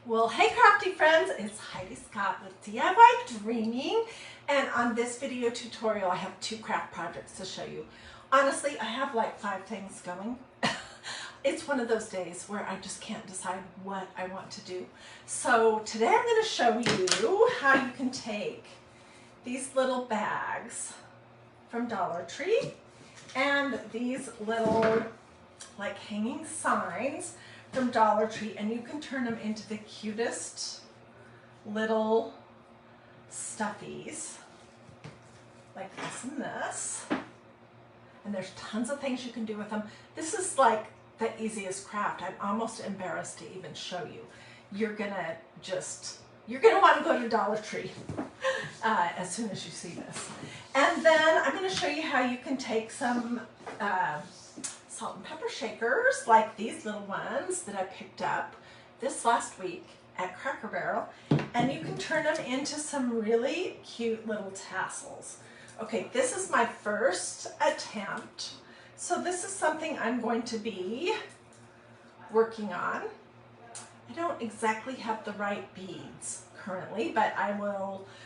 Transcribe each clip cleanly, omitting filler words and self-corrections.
Well, hey crafty friends, it's Hiedi Scott with DiyDreaming, and on this video tutorial I have 2 craft projects to show you. Honestly, I have like 5 things going. It's one of those days where I just can't decide what I want to do. So today I'm going to show you how you can take these little bags from Dollar Tree and these little like hanging signs from Dollar Tree, and you can turn them into the cutest little stuffies like this and this. And there's tons of things you can do with them. This is like the easiest craft. I'm almost embarrassed to even show you. You're gonna want to go to Dollar Tree as soon as you see this. And then I'm going to show you how you can take some salt and pepper shakers like these little ones that I picked up this last week at Cracker Barrel, and you can turn them into some really cute little tassels. Okay, this is my first attempt, so this is something I'm going to be working on. I don't exactly have the right beads currently, but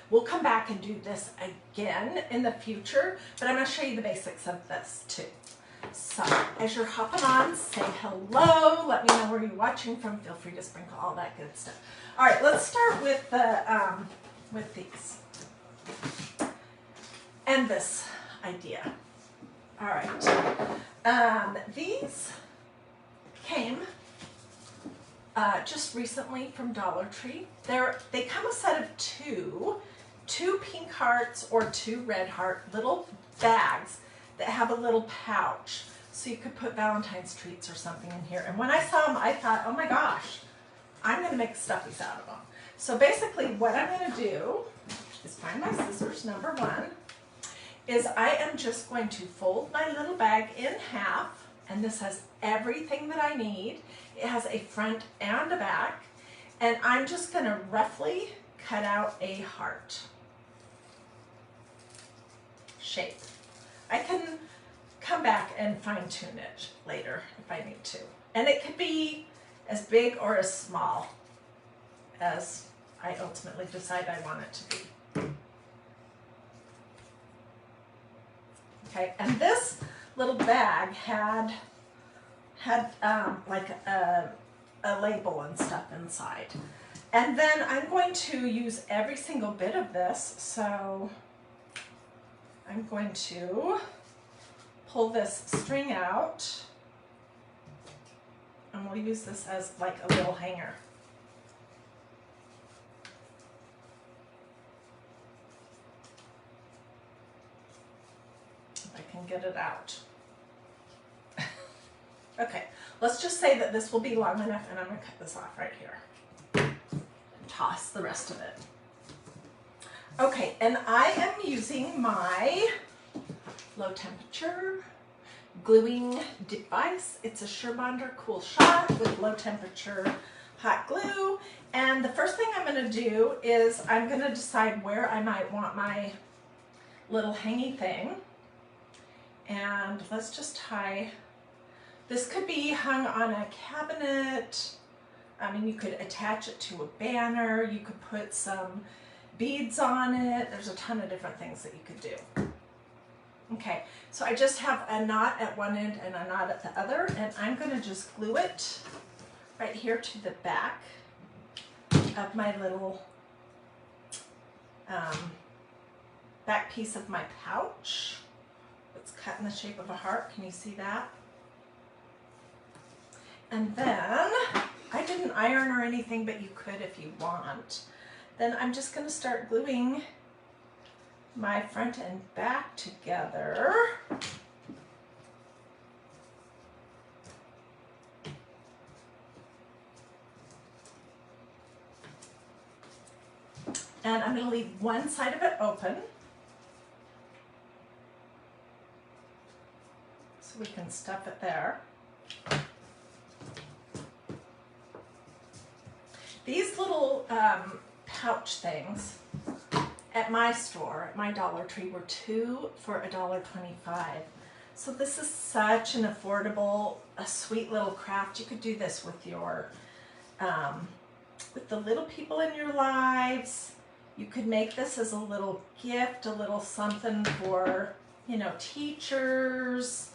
we'll come back and do this again in the future, but I'm going to show you the basics of this too. So as you're hopping on, say hello, let me know where you're watching from, feel free to sprinkle all that good stuff. All right, let's start with the with these and this idea. All right, these came just recently from Dollar Tree. They come a set of two pink hearts or 2 red heart little bags that have a little pouch, so you could put Valentine's treats or something in here. And when I saw them, I thought, oh my gosh, I'm going to make stuffies out of them. So basically what I'm going to do is find my scissors. Number 1 is I am just going to fold my little bag in half, and this has everything that I need. It has a front and a back, and I'm just going to roughly cut out a heart shape. I can come back and fine-tune it later if I need to. And it could be as big or as small as I ultimately decide I want it to be. Okay, and this little bag had like a label and stuff inside. And then I'm going to use every single bit of this, so I'm going to pull this string out, and we'll use this as like a little hanger. If I can get it out. Okay, let's just say that this will be long enough, and I'm going to cut this off right here and toss the rest of it. Okay, and I am using my low temperature gluing device. It's a Surebonder Cool Shot with low temperature hot glue. And the first thing I'm going to do is I'm going to decide where I might want my little hangy thing. And let's just tie. This could be hung on a cabinet. I mean, you could attach it to a banner. You could put some beads on it. There's a ton of different things that you could do. Okay, so I just have a knot at one end and a knot at the other, and I'm going to just glue it right here to the back of my little back piece of my pouch. It's cut in the shape of a heart. Can you see that? And then, I didn't iron or anything, but you could if you want. Then I'm just going to start gluing my front and back together. And I'm going to leave one side of it open so we can stuff it there. These little pouch things at my store, at my Dollar Tree, were 2 for $1.25. So this is such an affordable, a sweet little craft. You could do this with your with the little people in your lives. You could make this as a little gift, a little something for, you know, teachers,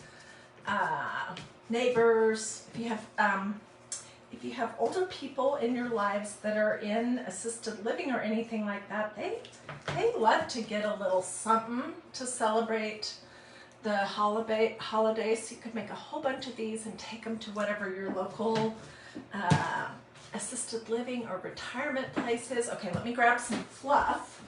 neighbors. If you have older people in your lives that are in assisted living or anything like that, they love to get a little something to celebrate the holidays. You could make a whole bunch of these and take them to whatever your local assisted living or retirement place is. Okay, let me grab some fluff.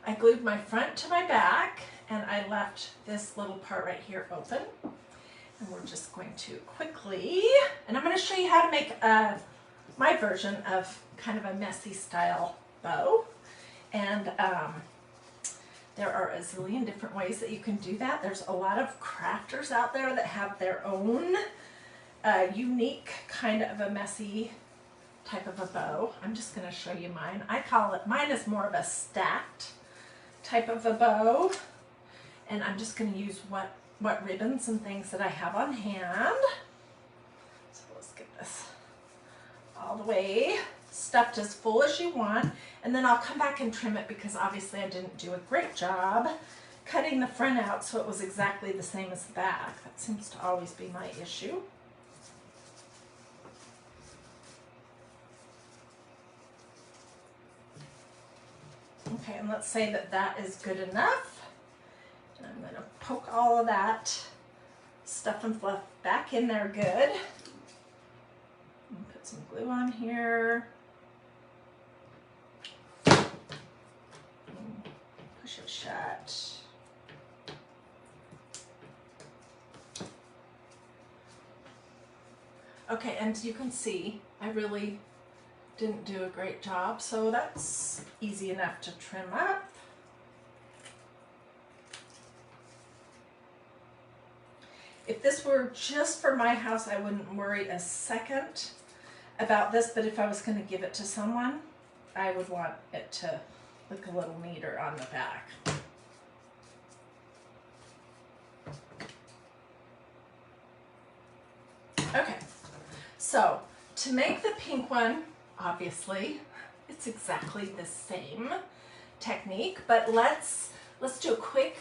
I glued my front to my back, and I left this little part right here open. And we're just going to quickly, and I'm going to show you how to make my version of kind of a messy style bow. And there are a zillion different ways that you can do that. There's a lot of crafters out there that have their own unique kind of a messy type of a bow. I'm just going to show you mine. I call it, mine is more of a stacked type of a bow. And I'm just going to use what ribbons and things that I have on hand. So let's get this all the way stuffed as full as you want. And then I'll come back and trim it because obviously I didn't do a great job cutting the front out so it was exactly the same as the back. That seems to always be my issue. Okay, and let's say that that is good enough. And I'm going to poke all of that stuff and fluff back in there good. And put some glue on here. And push it shut. Okay, and you can see I really didn't do a great job, so that's easy enough to trim up. If this were just for my house, I wouldn't worry a second about this, but if I was going to give it to someone, I would want it to look a little neater on the back. Okay, so to make the pink one, obviously, it's exactly the same technique, but let's do a quick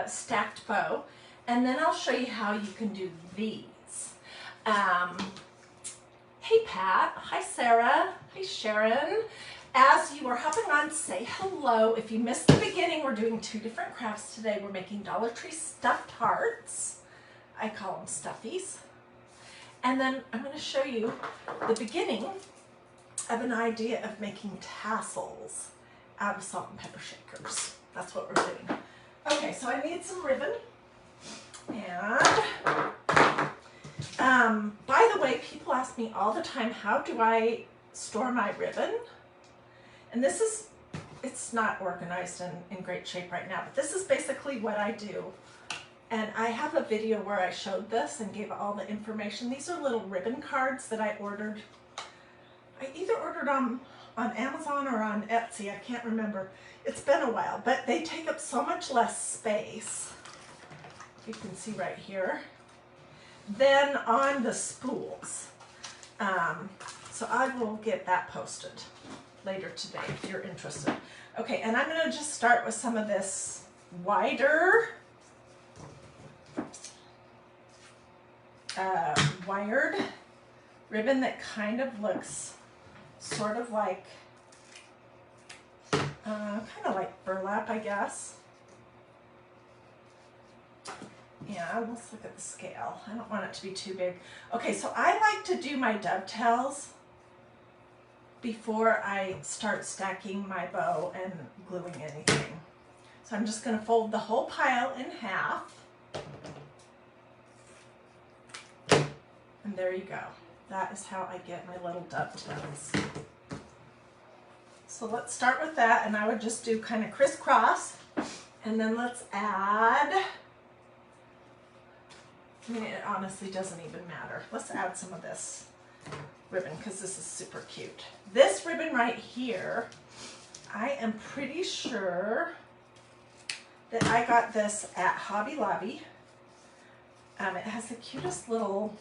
stacked bow. And then I'll show you how you can do these. Hey Pat, hi Sarah, hi Sharon. As you are hopping on, say hello. If you missed the beginning, we're doing two different crafts today. We're making Dollar Tree stuffed hearts. I call them stuffies. And then I'm going to show you the beginning of an idea of making tassels out of salt and pepper shakers. That's what we're doing. Okay, so I need some ribbon. And by the way, people ask me all the time, how do I store my ribbon? And this is, it's not organized in great shape right now, but this is basically what I do. And I have a video where I showed this and gave all the information. These are little ribbon cards that I ordered. I either ordered on Amazon or on Etsy, I can't remember. It's been a while, but they take up so much less space. You can see right here, then on the spools. So I will get that posted later today if you're interested. Okay, and I'm going to just start with some of this wider wired ribbon that kind of looks sort of like burlap, I guess. Yeah, let's look at the scale. I don't want it to be too big. Okay, so I like to do my dovetails before I start stacking my bow and gluing anything. So I'm just going to fold the whole pile in half. And there you go. That is how I get my little dovetails. So let's start with that, and I would just do kind of crisscross, and then let's add, I mean, it honestly doesn't even matter. Let's add some of this ribbon because this is super cute. This ribbon right here, I am pretty sure that I got this at Hobby Lobby. It has the cutest little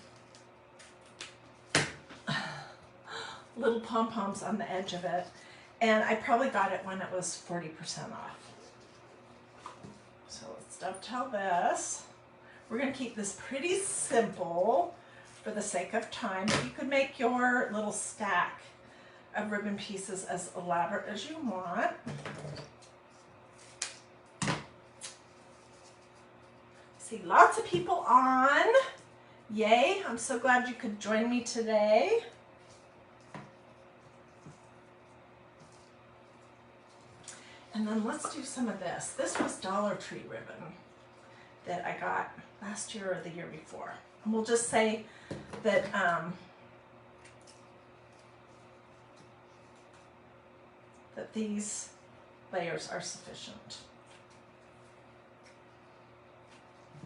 pom-poms on the edge of it. And I probably got it when it was 40% off. So let's dovetail this. We're going to keep this pretty simple for the sake of time. But you could make your little stack of ribbon pieces as elaborate as you want. See lots of people on. Yay, I'm so glad you could join me today. And then let's do some of this. This was Dollar Tree ribbon that I got last year or the year before. And we'll just say that that these layers are sufficient.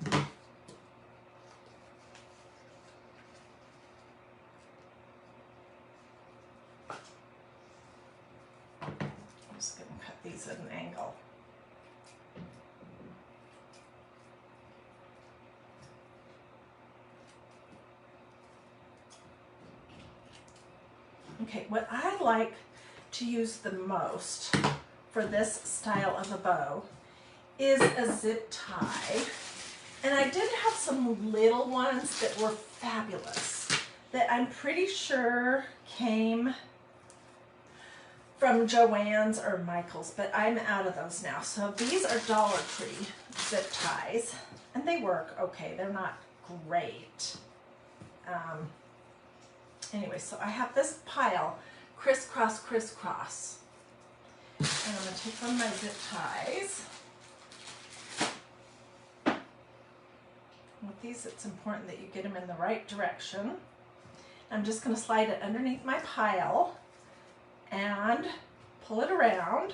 I'm just going to cut these at an angle. Okay, what I like to use the most for this style of a bow is a zip tie. And I did have some little ones that were fabulous that I'm pretty sure came from Joann's or Michael's, but I'm out of those now. So these are Dollar Tree zip ties, and they work okay. They're not great. Anyway, so I have this pile, crisscross, crisscross. And I'm going to take one of my zip ties. With these, it's important that you get them in the right direction. I'm just going to slide it underneath my pile and pull it around.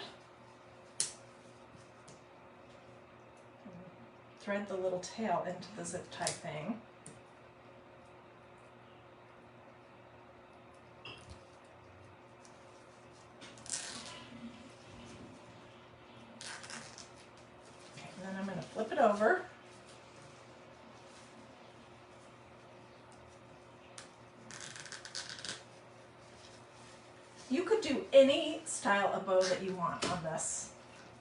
Thread the little tail into the zip tie thing. Okay, and then I'm going to flip it over. You could do any style of bow that you want on this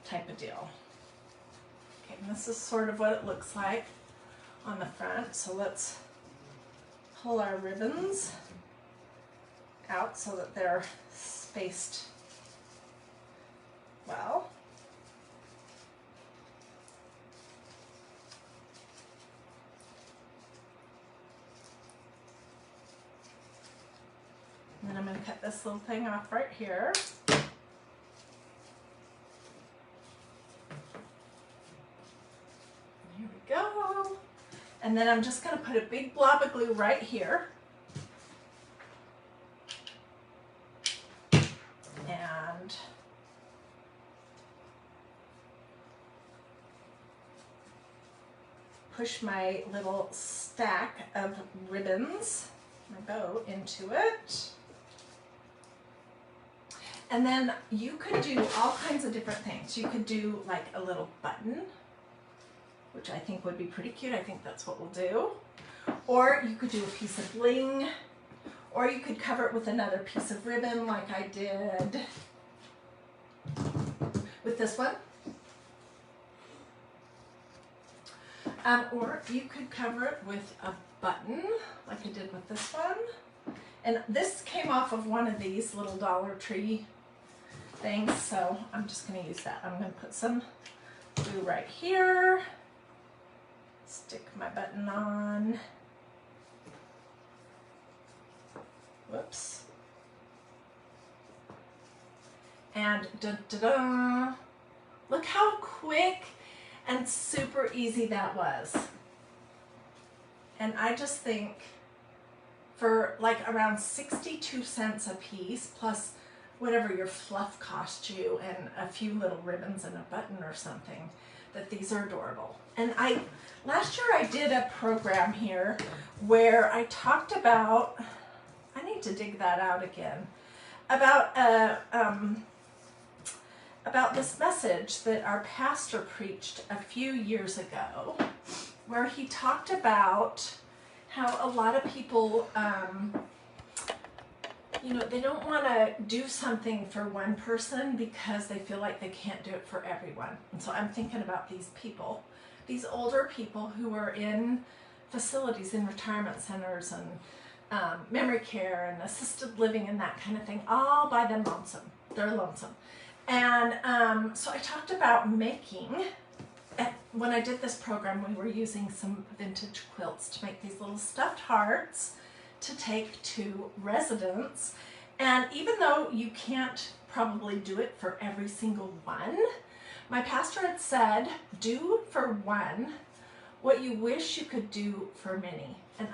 type of deal. Okay, and this is sort of what it looks like on the front. So let's pull our ribbons out so that they're spaced well. And then I'm going to cut this little thing off right here. Here we go. And then I'm just going to put a big blob of glue right here. And push my little stack of ribbons, my bow, into it. And then you could do all kinds of different things. You could do like a little button, which I think would be pretty cute. I think that's what we'll do. Or you could do a piece of bling, or you could cover it with another piece of ribbon like I did with this one. Or you could cover it with a button like I did with this one. And this came off of one of these little Dollar Tree things, so I'm just going to use that. I'm going to put some glue right here, stick my button on. Whoops. And da-da-da! Look how quick and super easy that was. And I just think for like around 62 cents a piece, plus whatever your fluff cost you and a few little ribbons and a button or something, that these are adorable. And last year I did a program here where I talked about, I need to dig that out again, about this message that our pastor preached a few years ago where he talked about how a lot of people, you know, they don't want to do something for one person because they feel like they can't do it for everyone. And so I'm thinking about these people, these older people who are in facilities, in retirement centers and memory care and assisted living and that kind of thing, all by them lonesome. They're lonesome. And so I talked about making, when I did this program, we were using some vintage quilts to make these little stuffed hearts to take to residents. And even though you can't probably do it for every single one, my pastor had said, do for one what you wish you could do for many. And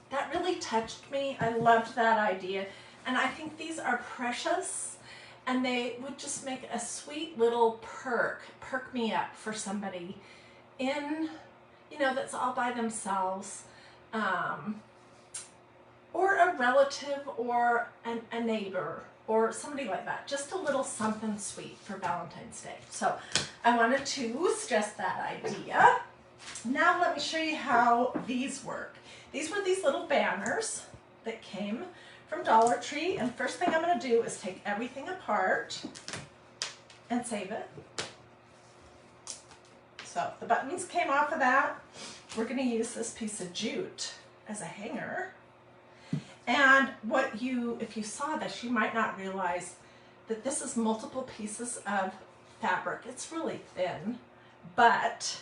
that really touched me. I loved that idea. And I think these are precious, and they would just make a sweet little perk me up for somebody in, you know, that's all by themselves, or a relative or a neighbor or somebody like that. Just a little something sweet for Valentine's Day. So I wanted to suggest that idea. Now let me show you how these work. These were these little banners that came from Dollar Tree, and first thing I'm going to do is take everything apart and save it. So the buttons came off of that. We're going to use this piece of jute as a hanger. And if you saw this, you might not realize that this is multiple pieces of fabric. It's really thin, but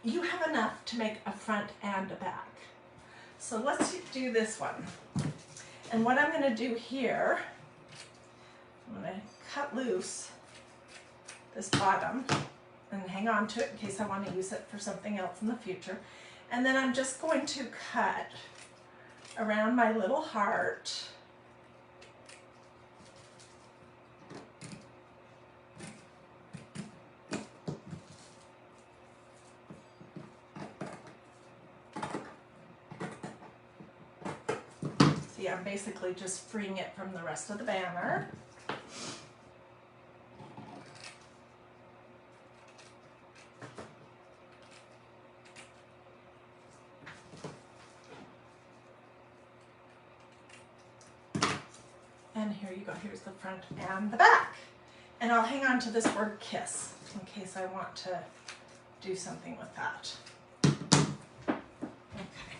you have enough to make a front and a back. So let's do this one. And what I'm going to do here, I'm going to cut loose this bottom and hang on to it in case I want to use it for something else in the future. And then I'm just going to cut around my little heart. See, I'm basically just freeing it from the rest of the banner. And here you go, here's the front and the back. And I'll hang on to this word kiss in case I want to do something with that. Okay.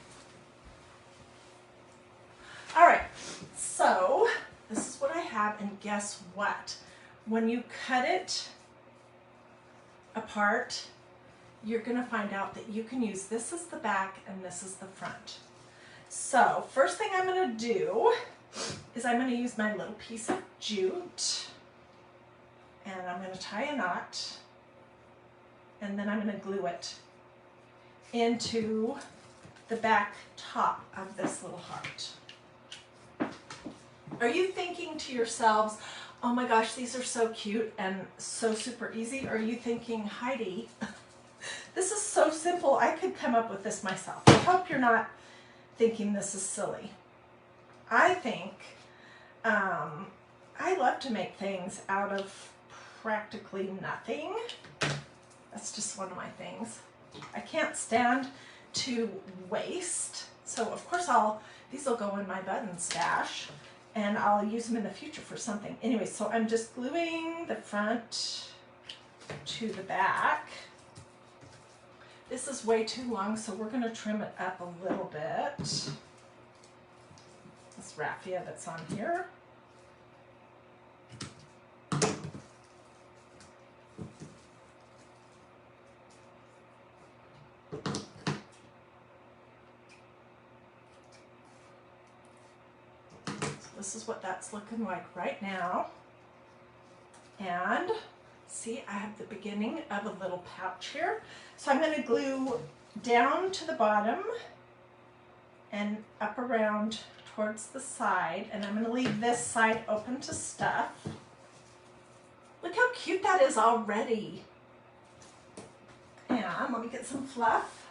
All right, so this is what I have, and guess what? When you cut it apart, you're gonna find out that you can use this as the back and this is the front. So first thing I'm gonna do is I'm going to use my little piece of jute, and I'm going to tie a knot, and then I'm going to glue it into the back top of this little heart. Are you thinking to yourselves, oh my gosh, these are so cute and so super easy? Or are you thinking, Heidi, this is so simple, I could come up with this myself? I hope you're not thinking this is silly. I think I love to make things out of practically nothing. That's just one of my things. I can't stand to waste. So of course these will go in my button stash and I'll use them in the future for something. Anyway, so I'm just gluing the front to the back. This is way too long, so we're going to trim it up a little bit. This raffia that's on here. So this is what that's looking like right now. And see, I have the beginning of a little pouch here. So I'm going to glue down to the bottom and up around towards the side, and I'm going to leave this side open to stuff. Look how cute that is already. And let me get some fluff.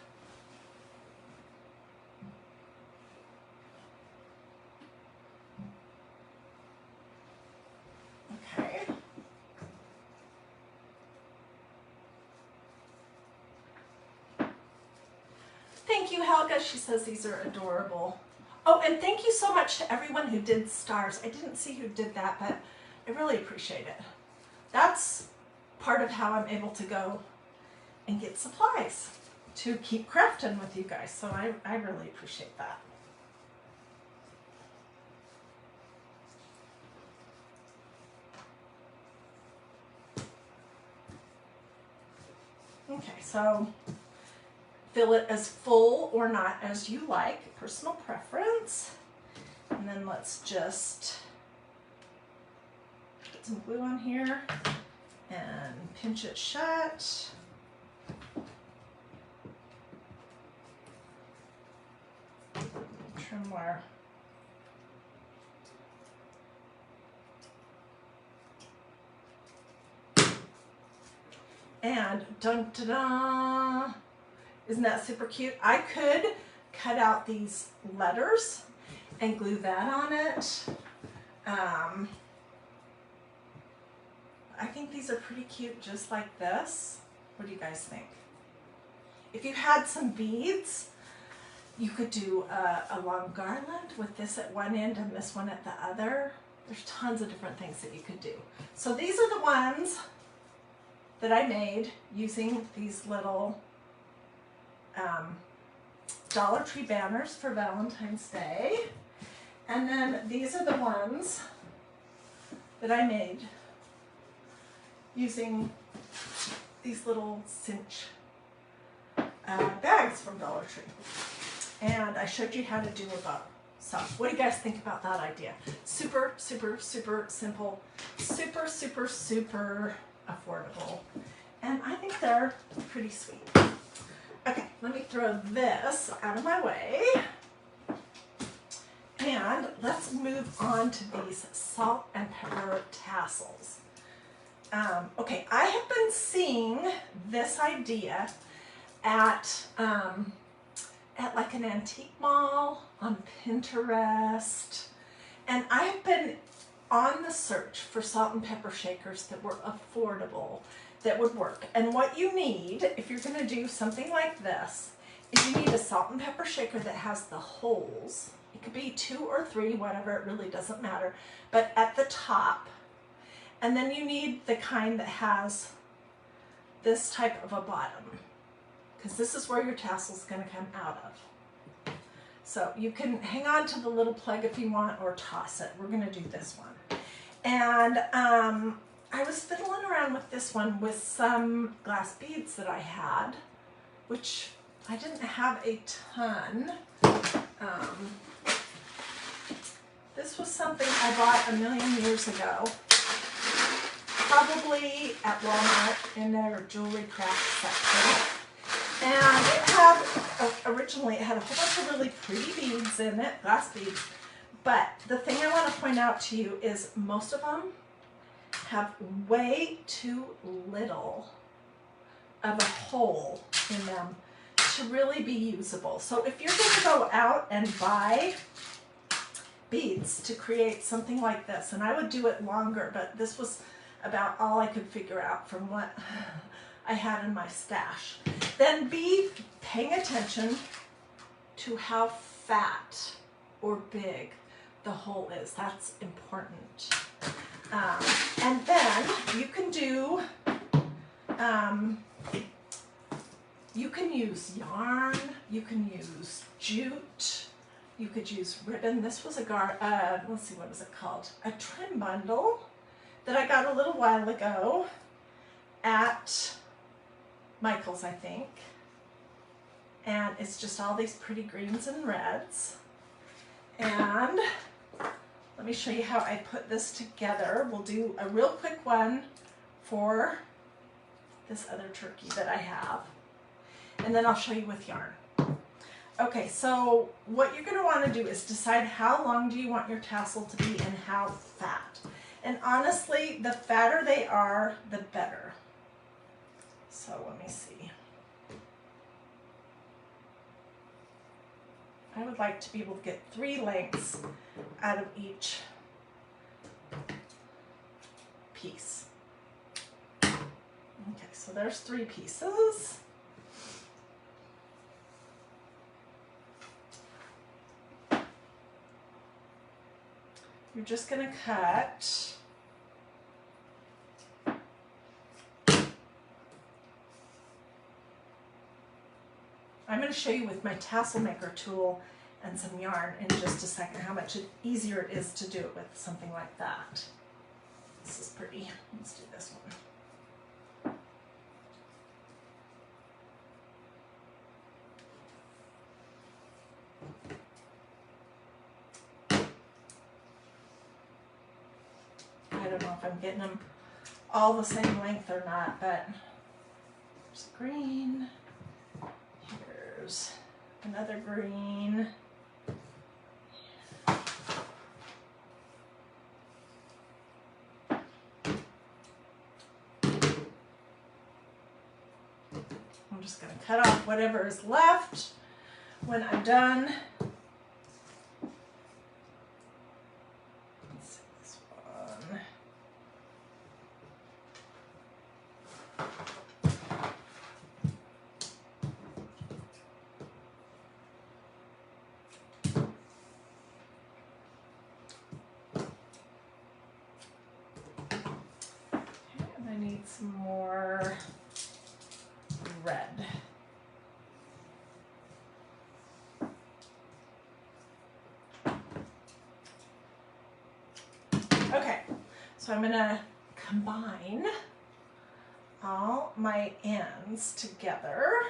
Okay. thank you, Helga. She says these are adorable. Oh, and thank you so much to everyone who did stars. I didn't see who did that, but I really appreciate it. That's part of how I'm able to go and get supplies to keep crafting with you guys. So I really appreciate that. Okay, so fill it as full or not as you like, personal preference. And then let's just put some glue on here and pinch it shut. Trim wire. And dun da da! Isn't that super cute? I could cut out these letters and glue that on it. I think these are pretty cute just like this. What do you guys think? If you had some beads, you could do a long garland with this at one end and this one at the other. There's tons of different things that you could do. So these are the ones that I made using these little Dollar Tree banners for Valentine's Day. And then these are the ones that I made using these little cinch bags from Dollar Tree. And I showed you how to do a bow. So what do you guys think about that idea? Super, super, super simple, super, super, super affordable. And I think they're pretty sweet. Okay, let me throw this out of my way. And let's move on to these salt and pepper tassels. Okay, I have been seeing this idea at like an antique mall, on Pinterest, and I have been on the search for salt and pepper shakers that were affordable, that would work. And what you need, if you're going to do something like this, is you need a salt and pepper shaker that has the holes. It could be 2 or 3, whatever, it really doesn't matter, but at the top. And then you need the kind that has this type of a bottom, because this is where your tassel is going to come out of. So you can hang on to the little plug if you want, or toss it. We're going to do this one. And I was fiddling around with this one with some glass beads that I had, which I didn't have a ton. This was something I bought a million years ago, probably at Walmart in their jewelry craft section. And it had, originally it had a whole bunch of really pretty beads in it, glass beads. But the thing I want to point out to you is most of them have way too little of a hole in them to really be usable. So if you're going to go out and buy beads to create something like this, and I would do it longer, but this was about all I could figure out from what I had in my stash, then be paying attention to how fat or big the hole is. That's important. And then you can do, you can use yarn, you can use jute, you could use ribbon. This was a let's see, what was it called? A trim bundle that I got a little while ago at Michael's, I think. And it's just all these pretty greens and reds. And let me show you how I put this together. We'll do a real quick one for this other turkey that I have. And then I'll show you with yarn. Okay, so what you're going to want to do is decide how long do you want your tassel to be and how fat. And honestly, the fatter they are, the better. So let me see. I would like to be able to get 3 lengths out of each piece. Okay, so there's 3 pieces. you're just going to cut I'm going to show you with my tassel maker tool and some yarn in just a second how much easier it is to do it with something like that. This is pretty. Let's do this one. I don't know if I'm getting them all the same length or not, but there's green. Here's another green. I'm just going to cut off whatever is left when I'm done. Let's see this one. I need some more red. Okay, so I'm going to combine all my ends together.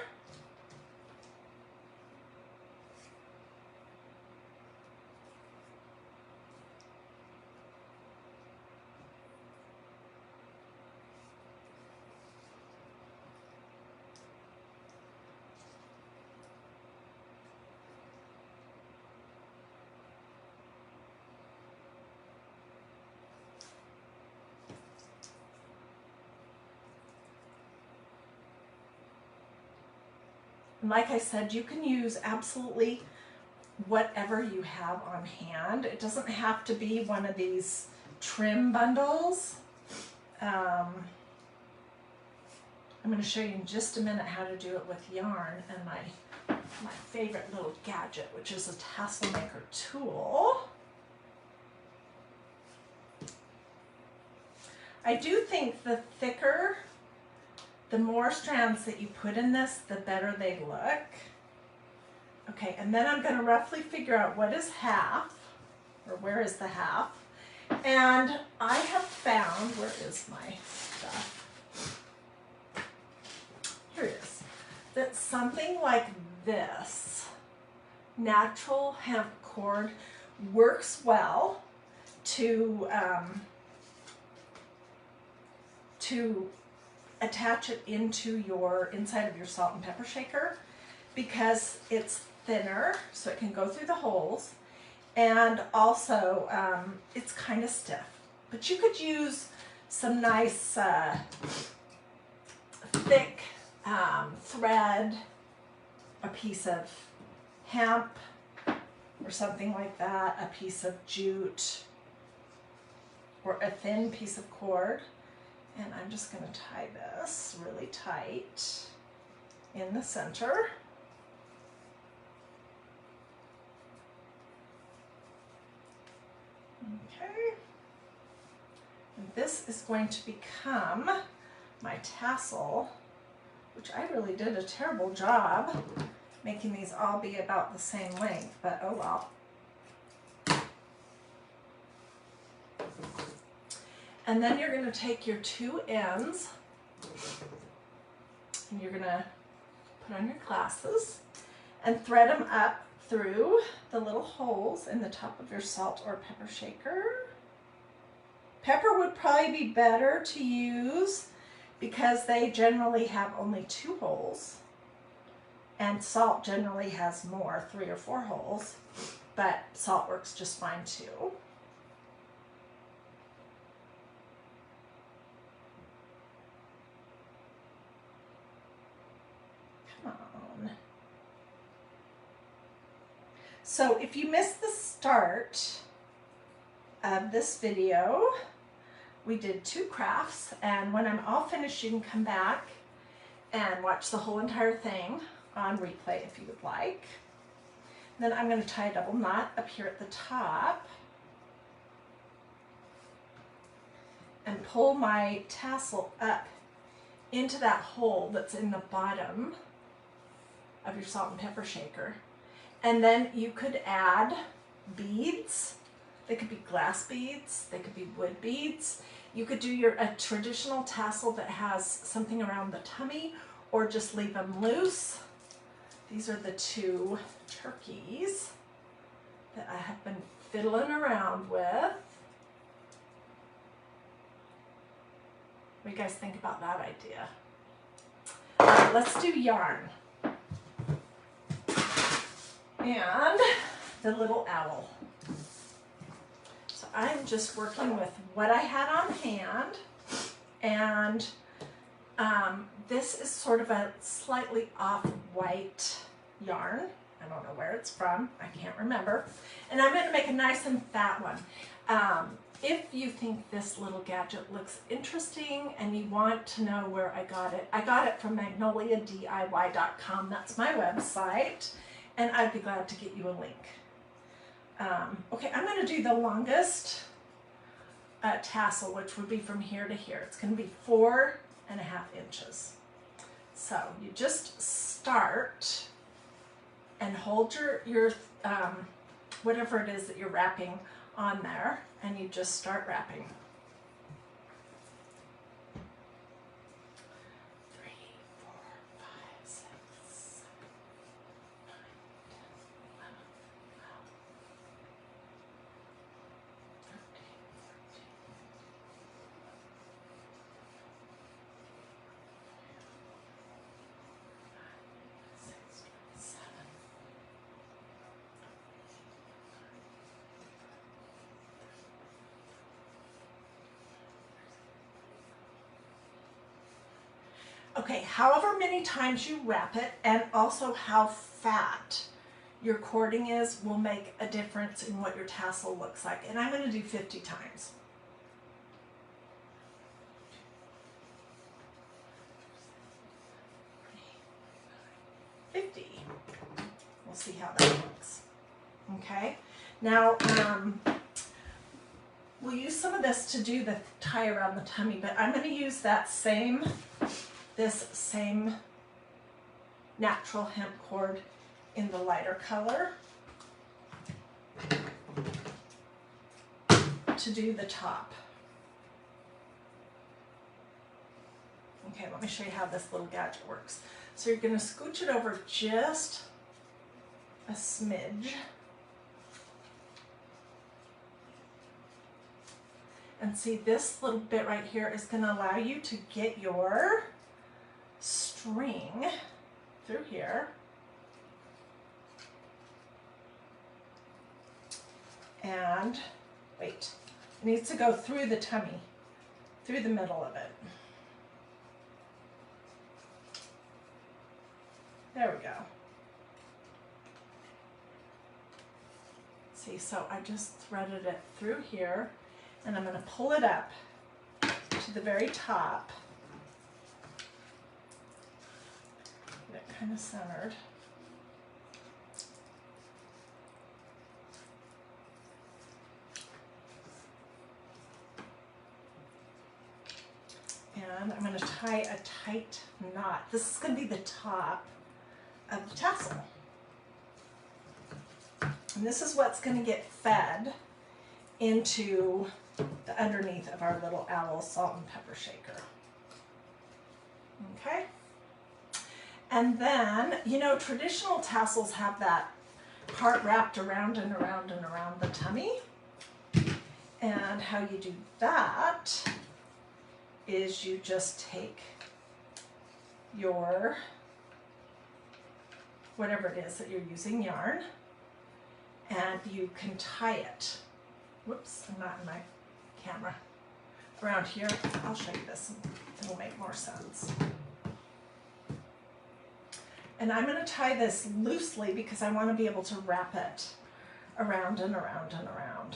And like I said, you can use absolutely whatever you have on hand. It doesn't have to be one of these trim bundles. I'm going to show you in just a minute how to do it with yarn and my favorite little gadget, which is a tassel maker tool. I do think the thicker, the more strands that you put in this, the better they look. Okay, and then I'm going to roughly figure out what is half, or where is the half. And I have found, where is my stuff? Here it is. That something like this, natural hemp cord, works well to attach it into your inside of your salt and pepper shaker, because it's thinner, so it can go through the holes, and also it's kind of stiff. But you could use some nice thick thread, a piece of hemp or something like that, a piece of jute, or a thin piece of cord. And I'm just going to tie this really tight in the center. Okay. And this is going to become my tassel, which I really did a terrible job making these all be about the same length, but oh well. And then you're going to take your two ends and you're going to put on your glasses and thread them up through the little holes in the top of your salt or pepper shaker. Pepper would probably be better to use because they generally have only 2 holes, and salt generally has more, 3 or 4 holes, but salt works just fine too. So if you missed the start of this video, we did 2 crafts, and when I'm all finished you can come back and watch the whole entire thing on replay if you would like. Then I'm going to tie a double knot up here at the top. and pull my tassel up into that hole that's in the bottom of your salt and pepper shaker. And then you could add beads. They could be glass beads, they could be wood beads. You could do a traditional tassel that has something around the tummy, or just leave them loose. These are the two turkeys that I have been fiddling around with. What do you guys think about that idea? Let's do yarn. And the little owl. So I'm just working with what I had on hand, and this is sort of a slightly off-white yarn. I don't know where it's from, I can't remember. And I'm going to make a nice and fat one. If you think this little gadget looks interesting and you want to know where I got it from magnoliadiy.com. That's my website, and I'd be glad to get you a link. Okay, I'm going to do the longest tassel, which would be from here to here. It's going to be 4.5 inches. So you just start and hold your whatever it is that you're wrapping on there, and you just start wrapping. 3, 4, 5, 6, 7, 9, 10, 11, 12, 13, 14, 16, 17. Okay, however many times you wrap it, and also how fat your cording is, will make a difference in what your tassel looks like. And I'm going to do 50 times. 50. We'll see how that looks. Okay, now we'll use some of this to do the tie around the tummy, but I'm going to use this same natural hemp cord in the lighter color to do the top. Okay, let me show you how this little gadget works. So you're going to scooch it over just a smidge. And see, this little bit right here is going to allow you to get your string through here. And wait, it needs to go through the tummy, through the middle of it. There we go. See, so I just threaded it through here, and I'm going to pull it up to the very top. Get it kind of centered. And I'm going to tie a tight knot. This is going to be the top of the tassel. And this is what's going to get fed into the underneath of our little owl salt and pepper shaker. Okay? And then, you know, traditional tassels have that part wrapped around and around and around the tummy. And how you do that is you just take your, whatever it is that you're using, yarn, and you can tie it. Whoops, I'm not in my camera. Around here, I'll show you this, it'll make more sense. And I'm going to tie this loosely because I want to be able to wrap it around and around and around.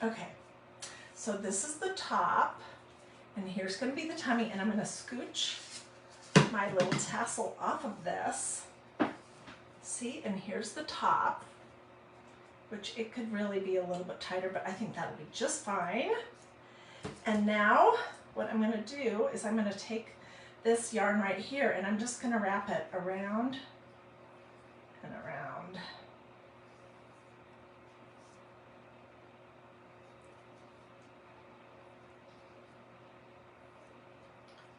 Okay, so this is the top, and here's going to be the tummy, and I'm going to scooch my little tassel off of this. See, and here's the top, which it could really be a little bit tighter, but I think that'll be just fine. And now what I'm going to do is I'm going to take this yarn right here and I'm just going to wrap it around and around.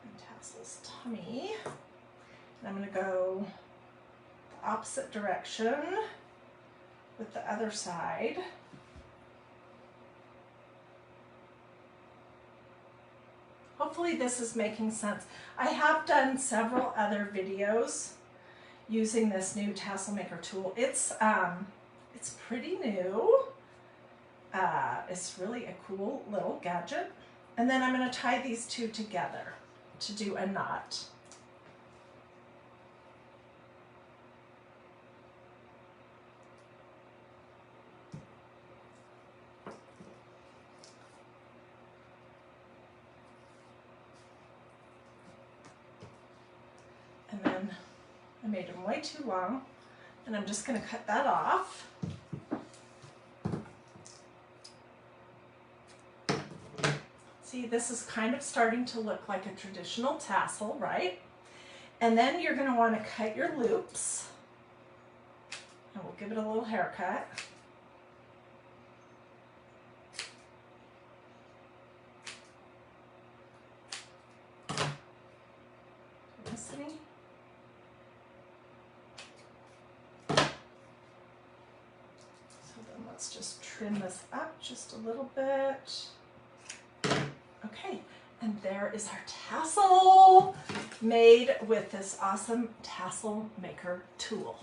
And tassel's tummy. And I'm going to go the opposite direction with the other side. Hopefully this is making sense. I have done several other videos using this new tassel maker tool. It's pretty new. It's really a cool little gadget. And then I'm going to tie these two together to do a knot. And then I made them way too long, and I'm just going to cut that off. See, this is kind of starting to look like a traditional tassel, right? And then you're going to want to cut your loops, and we'll give it a little haircut. Listening. Let's just trim this up just a little bit. Okay, and there is our tassel made with this awesome tassel maker tool.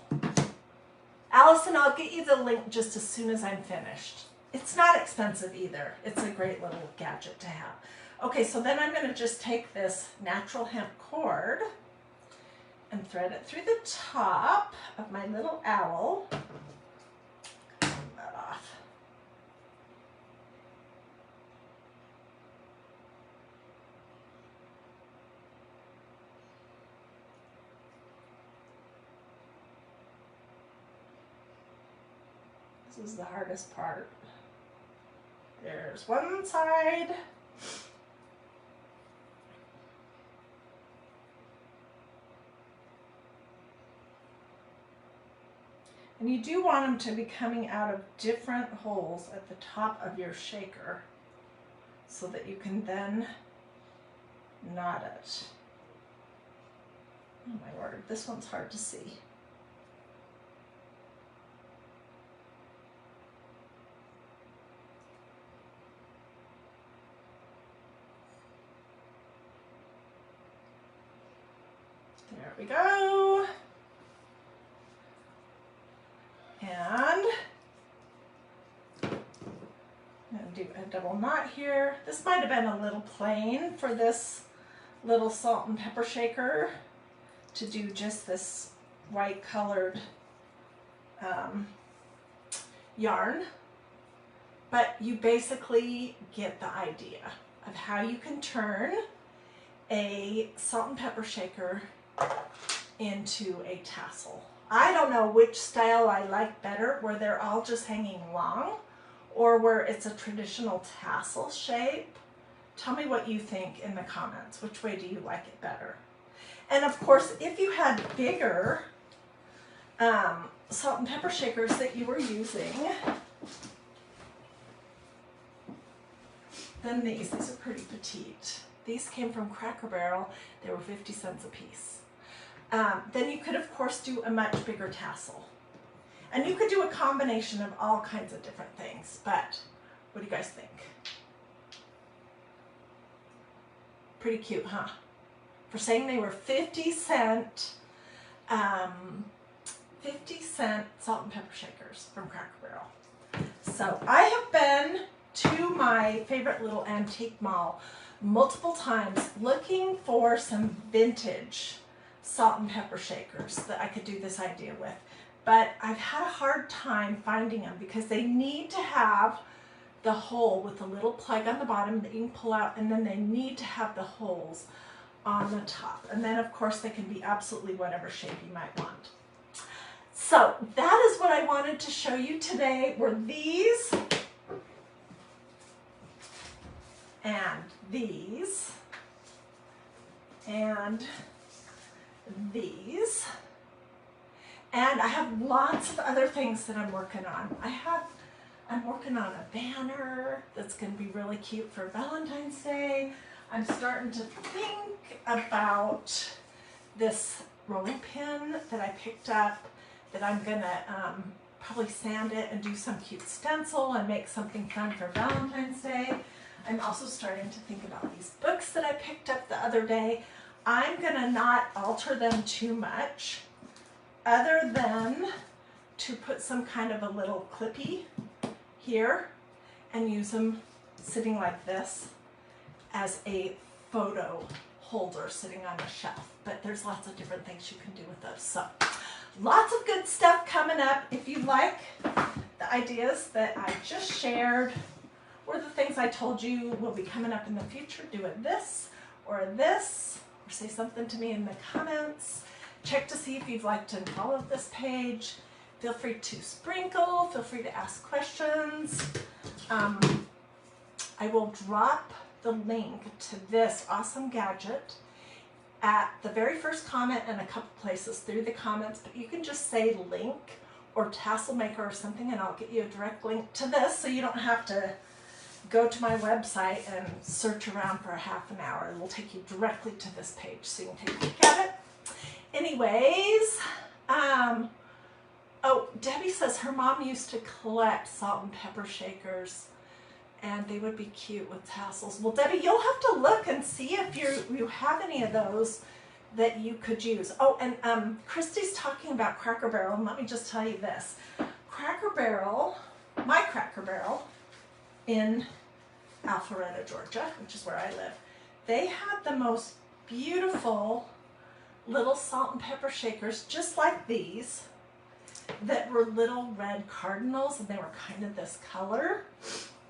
Allison, I'll get you the link just as soon as I'm finished. It's not expensive either. It's a great little gadget to have. Okay, so then I'm going to just take this natural hemp cord and thread it through the top of my little owl. This is the hardest part. There's one side. And you do want them to be coming out of different holes at the top of your shaker so that you can then knot it. Oh my word, this one's hard to see. There we go. And I'm going to do a double knot here. This might have been a little plain for this little salt and pepper shaker to do just this white colored yarn, but you basically get the idea of how you can turn a salt and pepper shaker into a tassel. I don't know which style I like better, where they're all just hanging long or where it's a traditional tassel shape. Tell me what you think in the comments. Which way do you like it better? And of course, if you had bigger salt and pepper shakers that you were using than these are pretty petite. These came from Cracker Barrel. They were 50 cents a piece. Then you could, of course, do a much bigger tassel. And you could do a combination of all kinds of different things. But what do you guys think? Pretty cute, huh? For saying they were 50 cent salt and pepper shakers from Cracker Barrel. So I have been to my favorite little antique mall multiple times looking for some vintage salt and pepper shakers that I could do this idea with. But I've had a hard time finding them because they need to have the hole with the little plug on the bottom that you can pull out, and then they need to have the holes on the top. And then of course they can be absolutely whatever shape you might want. So that is what I wanted to show you today, were these and these and these. And I have lots of other things that I'm working on. I'm working on a banner that's going to be really cute for Valentine's Day. I'm starting to think about this rolling pin that I picked up, that I'm going to probably sand it and do some cute stencil and make something fun for Valentine's Day. I'm also starting to think about these books that I picked up the other day. I'm going to not alter them too much, other than to put some kind of a little clippy here and use them sitting like this as a photo holder sitting on a shelf. But there's lots of different things you can do with those. So lots of good stuff coming up. If you like the ideas that I just shared, or the things I told you will be coming up in the future, do it this, or say something to me in the comments. Check to see if you'd like to follow this page. Feel free to sprinkle, feel free to ask questions. I will drop the link to this awesome gadget at the very first comment and a couple places through the comments, but you can just say link or tassel maker or something and I'll get you a direct link to this, so you don't have to go to my website and search around for a half an hour. It will take you directly to this page so you can take a look at it. Anyways, oh, Debbie says her mom used to collect salt and pepper shakers and they would be cute with tassels. Well, Debbie, you'll have to look and see if you have any of those that you could use. Oh, and Christy's talking about Cracker Barrel, and let me just tell you this. Cracker Barrel, my Cracker Barrel in Alpharetta, Georgia, which is where I live, they had the most beautiful little salt and pepper shakers, just like these, that were little red cardinals, and they were kind of this color.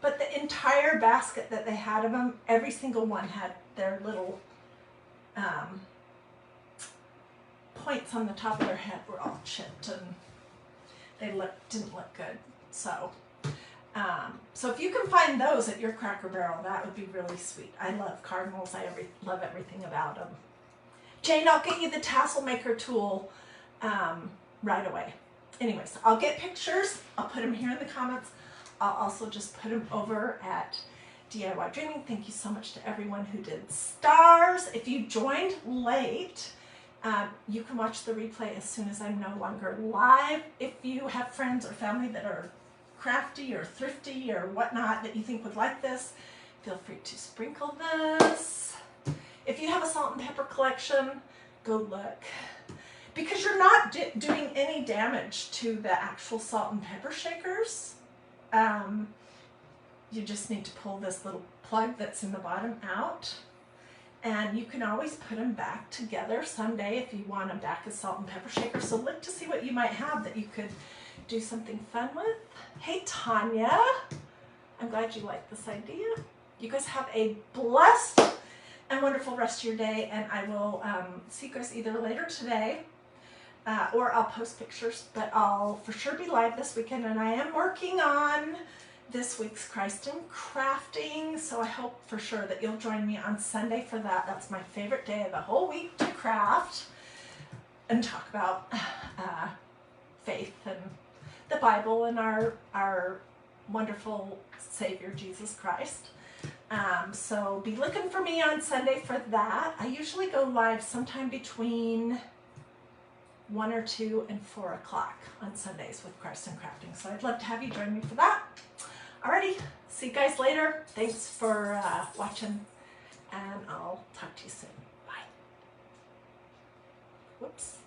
But the entire basket that they had of them, every single one had their little points on the top of their head were all chipped, and they didn't look good. So, so if you can find those at your Cracker Barrel, that would be really sweet. I love cardinals. I love everything about them. Jane, I'll get you the tassel maker tool right away. Anyways, I'll get pictures. I'll put them here in the comments. I'll also just put them over at DiyDreaming. Thank you so much to everyone who did stars. If you joined late, you can watch the replay as soon as I'm no longer live. If you have friends or family that are crafty or thrifty or whatnot that you think would like this, feel free to sprinkle this. If you have a salt and pepper collection, go look. Because you're not doing any damage to the actual salt and pepper shakers. You just need to pull this little plug that's in the bottom out, and you can always put them back together someday if you want them back as salt and pepper shakers. So look to see what you might have that you could do something fun with. Hey Tanya, I'm glad you like this idea. You guys have a blessed and wonderful rest of your day, and I will see you guys either later today or I'll post pictures, but I'll for sure be live this weekend, and I am working on this week's Christ in Crafting, so I hope for sure that you'll join me on Sunday for that. That's my favorite day of the whole week to craft and talk about faith and the Bible and our wonderful Savior, Jesus Christ. So be looking for me on Sunday for that. I usually go live sometime between 1 or 2 and 4 o'clock on Sundays with Christ in Crafting. So I'd love to have you join me for that. Alrighty, see you guys later. Thanks for watching, and I'll talk to you soon. Bye. Whoops.